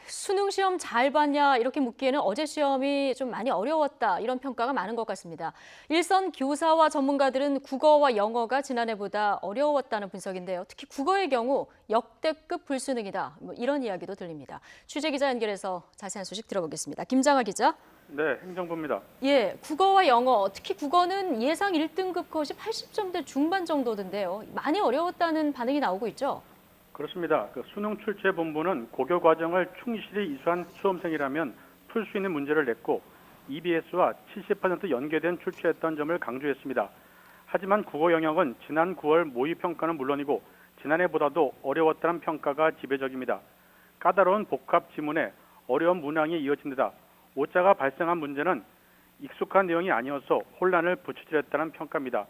수능 시험 잘 봤냐 이렇게 묻기에는 어제 시험이 좀 많이 어려웠다 이런 평가가 많은 것 같습니다. 일선 교사와 전문가들은 국어와 영어가 지난해보다 어려웠다는 분석인데요. 특히 국어의 경우 역대급 불수능이다 이런 이야기도 들립니다. 취재 기자 연결해서 자세한 소식 들어보겠습니다. 김장아 기자. 네, 행정부입니다. 예, 국어와 영어, 특히 국어는 예상 1등급 컷이 80점대 중반 정도던데요. 많이 어려웠다는 반응이 나오고 있죠. 그렇습니다. 수능 출제 본부는 고교 과정을 충실히 이수한 수험생이라면 풀 수 있는 문제를 냈고 EBS와 70% 연계된 출제했던 점을 강조했습니다. 하지만 국어 영역은 지난 9월 모의 평가는 물론이고 지난해보다도 어려웠다는 평가가 지배적입니다. 까다로운 복합 지문에 어려운 문항이 이어진 데다 오자가 발생한 문제는 익숙한 내용이 아니어서 혼란을 부추겼다는 평가입니다.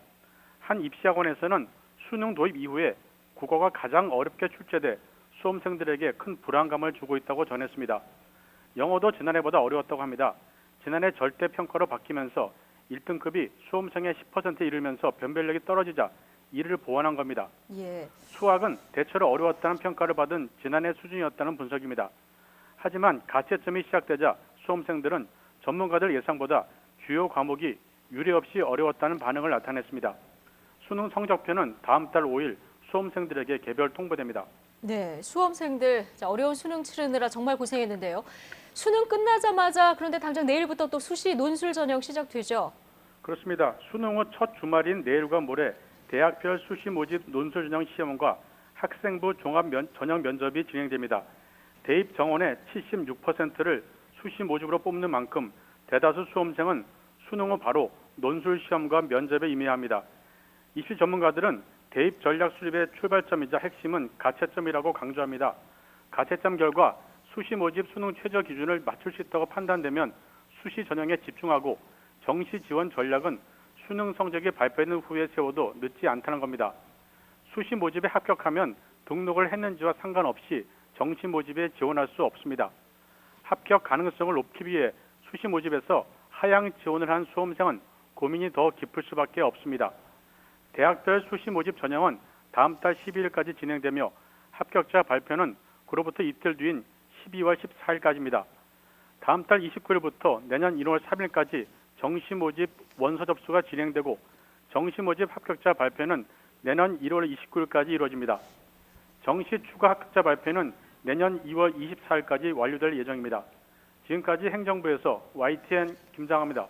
한 입시학원에서는 수능 도입 이후에 국어가 가장 어렵게 출제돼 수험생들에게 큰 불안감을 주고 있다고 전했습니다. 영어도 지난해보다 어려웠다고 합니다. 지난해 절대평가로 바뀌면서 1등급이 수험생의 10%에 이르면서 변별력이 떨어지자 이를 보완한 겁니다. 예. 수학은 대체로 어려웠다는 평가를 받은 지난해 수준이었다는 분석입니다. 하지만 가채점이 시작되자 수험생들은 전문가들 예상보다 주요 과목이 유례없이 어려웠다는 반응을 나타냈습니다. 수능 성적표는 다음 달 5일 수험생들에게 개별 통보됩니다. 네, 수험생들 어려운 수능 치르느라 정말 고생했는데요. 수능 끝나자마자 그런데 당장 내일부터 또 수시 논술 전형 시작되죠. 그렇습니다. 수능 후 첫 주말인 내일과 모레 대학별 수시 모집 논술 전형 시험과 학생부 종합 전형 면접이 진행됩니다. 대입 정원의 76%를 수시 모집으로 뽑는 만큼 대다수 수험생은 수능 후 바로 논술 시험과 면접에 임해야 합니다. 입시 전문가들은 대입 전략 수립의 출발점이자 핵심은 가채점이라고 강조합니다. 가채점 결과 수시 모집 수능 최저 기준을 맞출 수 있다고 판단되면 수시 전형에 집중하고 정시 지원 전략은 수능 성적이 발표된 후에 세워도 늦지 않다는 겁니다. 수시 모집에 합격하면 등록을 했는지와 상관없이 정시 모집에 지원할 수 없습니다. 합격 가능성을 높이기 위해 수시 모집에서 하향 지원을 한 수험생은 고민이 더 깊을 수밖에 없습니다. 대학별 수시 모집 전형은 다음 달 12일까지 진행되며 합격자 발표는 그로부터 이틀 뒤인 12월 14일까지입니다. 다음 달 29일부터 내년 1월 3일까지 정시 모집 원서 접수가 진행되고 정시 모집 합격자 발표는 내년 1월 29일까지 이루어집니다. 정시 추가 합격자 발표는 내년 2월 24일까지 완료될 예정입니다. 지금까지 행정부에서 YTN 김장합니다.